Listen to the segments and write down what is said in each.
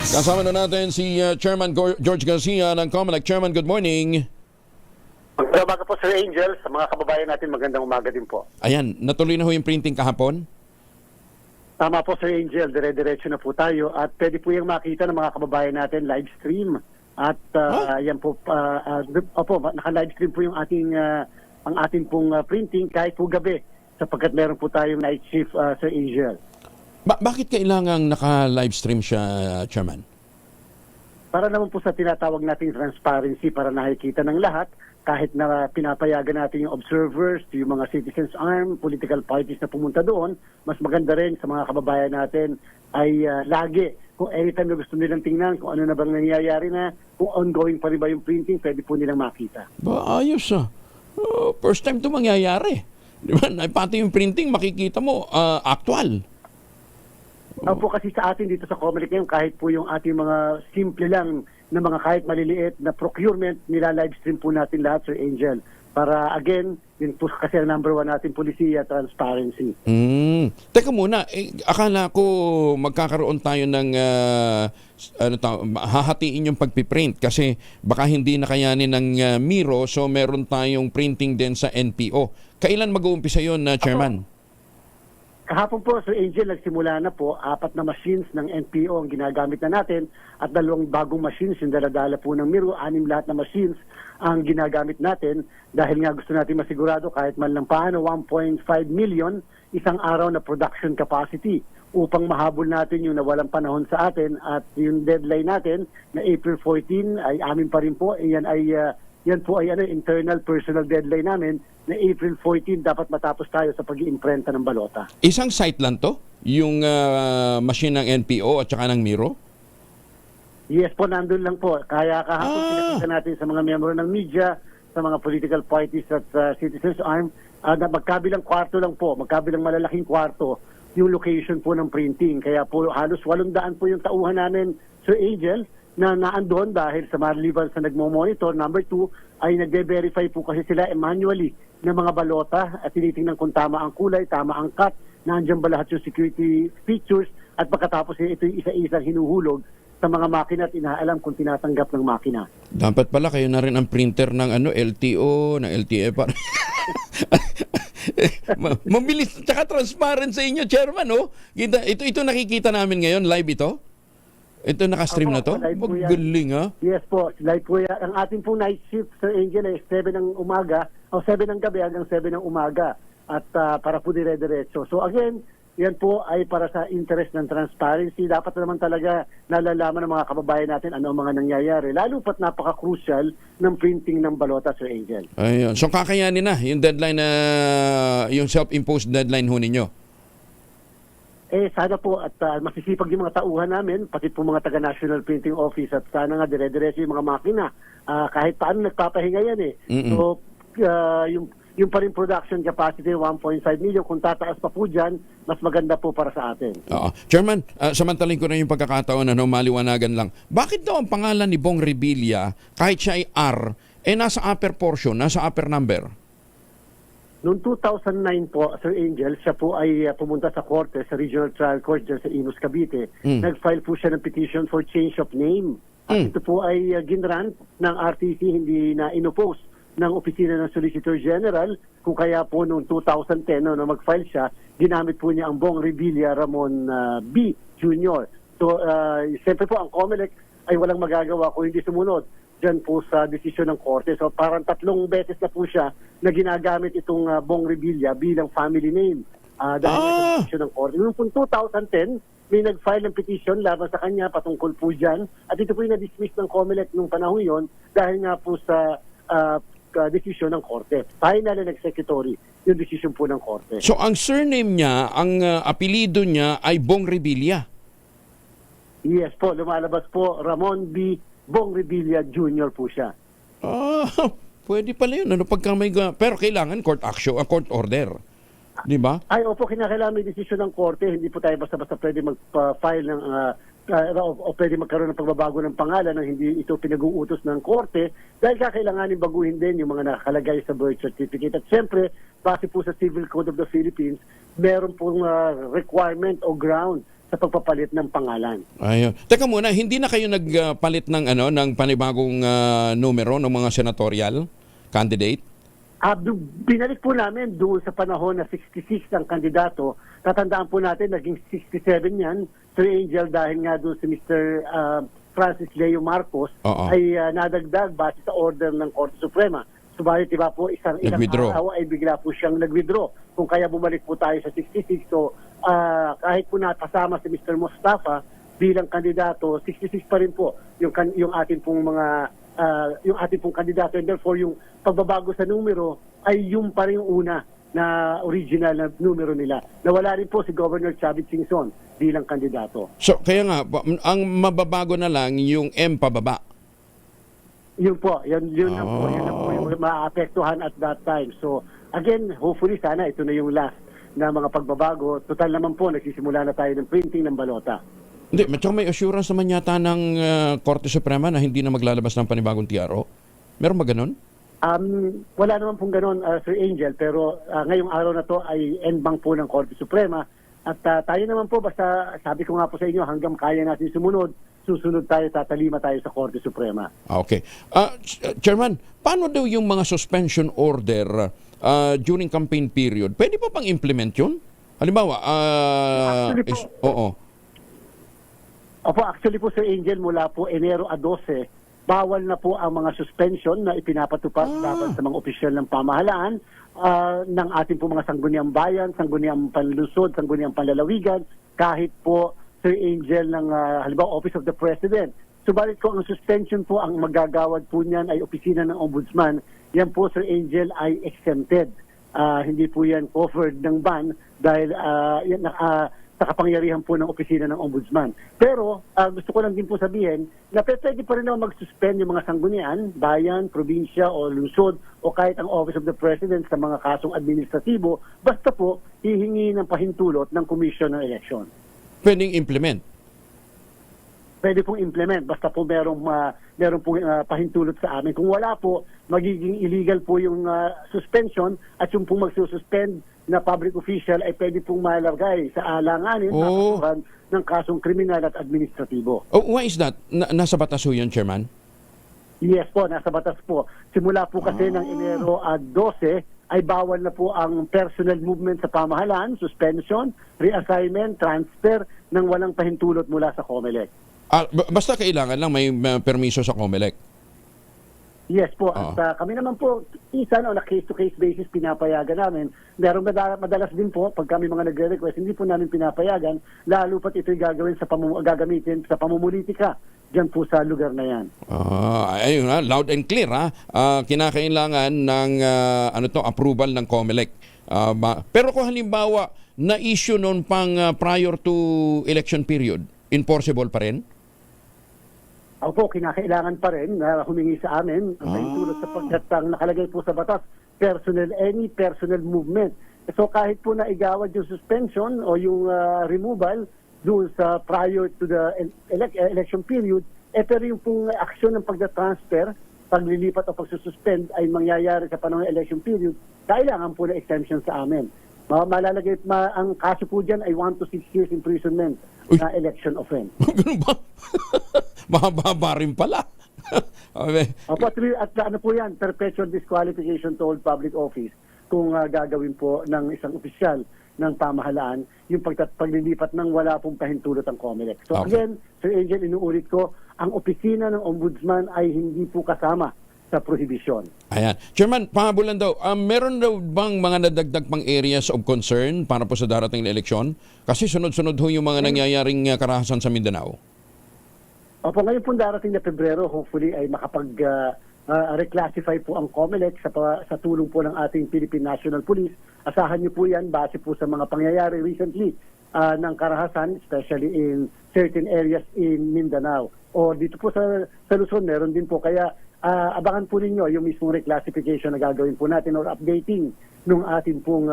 Kasama na natin si Chairman George Garcia ng COMELEC. Chairman, good morning. Magandang umaga po Sir Angel, sa mga kababayan natin magandang umaga din po. Ayan, natuloy na ho yung printing kahapon? Tama po Sir Angel, dire-diretso na po tayo at pwede po yung makita ng mga kababayan natin live stream. At yan po, naka-live stream po yung ang ating pong printing kahit po gabi sapagkat meron po tayong night shift Sir Angel. Bakit kailangang naka-live stream siya, Chairman? Para naman po sa tinatawag nating transparency para nakikita ng lahat kahit na pinapayagan natin yung observers, yung mga citizens arm, political parties na pumunta doon, mas maganda rin sa mga kababayan natin ay lagi kung anytime na gusto nilang tingnan kung ano na bang nangyayari na, kung ongoing pa rin ba yung printing, pwede po nilang makita. Ayos ah. First time ito mangyayari. Di ba? Pati yung printing, makikita mo, actual. Po kasi sa atin dito sa COMELEC ngayon, kahit po yung ating mga simple lang na mga kahit maliliit na procurement, nila-live stream po natin lahat, Sir Angel. Para again, yun po kasi ang number one natin polisiya, transparency. Teka muna, akala ko magkakaroon tayo ng hahatiin yung pagpiprint kasi baka hindi nakayanin ng Miro, so meron tayong printing din sa NPO. Kailan mag-uumpisa yun, Chairman? Kahapon po, Sir Angel, nagsimula na po, 4 na machines ng NPO ang ginagamit na natin at 2 bagong machines, yung daladala po ng Miro, 6 lahat na machines ang ginagamit natin dahil nga gusto natin masigurado kahit man lang paano 1.5 million isang araw na production capacity upang mahabol natin yung nawalang panahon sa atin at yung deadline natin na April 14 ay amin pa rin po. Yan po ay internal personal deadline namin na April 14 dapat matapos tayo sa pag-iimprenta ng balota. Isang site lang to? Yung machine ng NPO at saka ng Miro? Yes po, nandun lang po. Kaya kahapon pinakita natin sa mga miyembro ng media, sa mga political parties at citizens arm, na magkabilang kwarto lang po, magkabilang malalaking kwarto, yung location po ng printing. Kaya po halos 800 po yung tauhan namin, Sir Angel, na naandun dahil sa maliban sa nagmo-monitor. Number 2 ay nagde-verify po kasi sila manually ng mga balota at tinitingnan kung tama ang kulay, tama ang cut, nandiyan ba lahat yung security features at pagkatapos ito yung isa-isang hinuhulog sa mga makina at inaalam kung tinatanggap ng makina. Dapat pala kayo na rin ang printer ng LTO, ng LTFR. Mabilis at transparent sa inyo, Chairman. Oh. Ito nakikita namin ngayon, live ito? Ito nakastream na to? Magaling ha? Yes po, live po yan. Ang ating pong night shift, Sir Angel, ay 7 ng umaga, o 7 ng gabi hanggang 7 ng umaga. At para po dire-diretso. So again, yan po ay para sa interest ng transparency. Dapat naman talaga nalalaman ng mga kababayan natin ano ang mga nangyayari. Lalo pat napaka-crucial ng printing ng balota, Sir Angel. Ayun. So kakayanin na yung deadline na yung self-imposed deadline ho ninyo? Sana po at masisipag yung mga tauhan namin, pati po mga taga-National Printing Office at sana nga dire-diretso yung mga makina. Kahit paano nagpapahinga yan eh. So yung pa rin production capacity 1.5 million, kung tataas pa po dyan, mas maganda po para sa atin. Chairman, samantalin ko na yung pagkakataon na maliwanagan lang. Bakit daw ang pangalan ni Bong Revilla, kahit siya ay R, nasa upper portion, nasa upper number? Noong 2009 po, Sir Angel, siya po ay pumunta sa korte, sa Regional Trial Court dyan sa Imus, Cavite. Nag-file po siya ng petition for change of name. At ito po ay ginrant ng RTC, hindi na inopose ng Opisina ng Solicitor General, kung kaya po noong 2010 na mag-file siya, ginamit po niya ang Bong Revilla Ramon B. Jr. So, siyempre po ang COMELEC ay walang magagawa kung hindi sumunod dyan po sa desisyon ng korte. So, parang 3 beses na po siya na ginagamit itong Bong Revilla bilang family name dahil sa desisyon ng korte. Noong 2010, may nag-file ng petition laban sa kanya patungkol po dyan. At ito po yung na-dismiss ng COMELEC noong panahon yon dahil nga po sa desisyon ng korte. Final and executory yung desisyon po ng korte. So ang surname niya, ang apelido niya ay Bong Revilla? Yes po, lumalabas po Ramon B. Bong Revilla Jr. po siya. Pwede pala yun. Pero kailangan court action, court order. Di ba? Ay, opo, kinakailangan may desisyon ng korte. Hindi po tayo basta-basta pwede mag-file ng o pwede magkaroon ng pagbabago ng pangalan nang hindi ito pinag-uutos ng korte dahil kakailanganin baguhin din yung mga nakalagay sa birth certificate. At siyempre, base po sa Civil Code of the Philippines, meron pong requirement o ground sa pagpapalit ng pangalan. Ayun. Teka muna, hindi na kayo nagpalit ng ng panibagong numero ng mga senatorial candidate? Binalik po namin doon sa panahon na 66 ang kandidato. Tatandaan po natin, naging 67 yan, Sir Angel, dahil nga doon si Mr. Francis Leo Marcos ay nadagdag base sa order ng Korte Suprema. Subalit, diba po, ilang araw ay bigla po siyang nag-withdraw. Kung kaya bumalik po tayo sa 66, so kahit po nakasama si Mr. Mustafa bilang kandidato, 66 pa rin po yung ating pong mga yung ating pong kandidato, and therefore yung pagbabago sa numero ay yung pa rin yung una na original na numero nila. Nawala rin po si Governor Chavit Singson bilang kandidato. So, kaya nga, ang mababago na lang yung M pababa. Yun po, yun na po yung maapektuhan at that time. So, again, hopefully sana ito na yung last na mga pagbabago. Total naman po, nagsisimula na tayo ng printing ng balota. Hindi, may assurance naman yata ng Korte Suprema na hindi na maglalabas ng panibagong TRO. Meron ba ganun? Wala naman pong ganun, Sir Angel, pero ngayong araw na to ay endbank po ng Korte Suprema. At tayo naman po, basta sabi ko nga po sa inyo, hanggang kaya natin susunod tayo, tatalima tayo sa Korte Suprema. Okay. Chairman, paano daw yung mga suspension order during campaign period? Pwede pa pang implement yun? Halimbawa, actually po, Sir Angel, mula po Enero a 12, bawal na po ang mga suspension na ipinapatupad dapat sa mga opisyal ng pamahalaan ng ating po mga sangguniang bayan, sangguniang panlusod, sangguniang panlalawigan, kahit po, Sir Angel, ng halimbawa Office of the President. Subalit po ang suspension po, ang magagawad po niyan ay opisina ng Ombudsman. Yan po, Sir Angel, ay exempted. Hindi po yan covered ng ban dahil sa kapangyarihan po ng opisina ng Ombudsman. Pero gusto ko lang din po sabihin na pwede pa rin naman mag-suspend yung mga sanggunian, bayan, probinsya o lungsod o kahit ang Office of the President sa mga kasong administratibo, basta po hihingi ng pahintulot ng Commission ng Election. Pwedeng implement? Pwede pong implement, basta po merong pong pahintulot sa amin. Kung wala po, magiging illegal po yung suspension at yung pong magsususpend na public official ay pwede pong malagay sa alanganin ng kasong kriminal at administratibo. Why is that? Nasa batas ho yun, Chairman? Yes po, nasa batas po. Simula po kasi ng Enero 12 ay bawal na po ang personal movement sa pamahalaan, suspension, reassignment, transfer ng walang pahintulot mula sa COMELEC. Basta kailangan lang may permiso sa COMELEC. Yes po. At kami naman po, isa on a case-to-case basis pinapayagan namin. Meron madalas din po, pag kami mga nagre-request, hindi po namin pinapayagan, lalo pat ito'y gagamitin sa pamumulitika dyan po sa lugar na yan. Ayun ha, loud and clear ha. Kinakailangan ng approval ng COMELEC. Pero kung halimbawa, na-issue noon pang prior to election period, enforceable pa rin? Opo, kinakailangan pa rin na humingi sa amin ang pahintulot sapagkat ang nakalagay po sa batas, any personal movement. So kahit po na igawad yung suspension o yung removal doon sa prior to the election period, pero yung pong aksyon ng pagda-transfer, paglilipat o pagsususpend ay mangyayari sa panahon ng election period, kailangan po na exemption sa amin. Malalagay ang kaso po dyan ay 1 to 6 years imprisonment na election offense. Ganun ba? Mahaba rin pala. Opo, at ano po yan, perpetual disqualification to hold public office kung gagawin po ng isang opisyal ng pamahalaan yung paglilipat ng wala pong pahintulot ang COMELEC. So again, Sir Angel, inuulit ko, ang opisina ng Ombudsman ay hindi po kasama sa prohibisyon. Ayan. Chairman, pahabulan daw, meron daw bang mga nadagdag pang areas of concern para po sa darating na eleksyon? Kasi sunod-sunod ho yung mga nangyayaring karahasan sa Mindanao. Opo, ngayon po darating na Pebrero, hopefully ay reclassify po ang COMELEC sa tulong po ng ating Philippine National Police. Asahan niyo po yan base po sa mga pangyayari recently ng karahasan, especially in certain areas in Mindanao. O dito po sa Luzon, meron din po. Kaya abangan po ninyo yung mismong reclassification na gagawin po natin or updating nung ating pong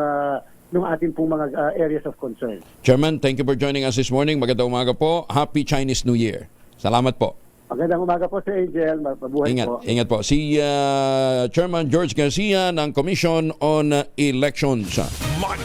mga areas of concern. Chairman, thank you for joining us this morning. Magandang umaga po. Happy Chinese New Year. Salamat po. Magandang umaga po, Sir Angel. Mabuhay po. Ingat po. Si Chairman George Garcia ng Commission on Elections.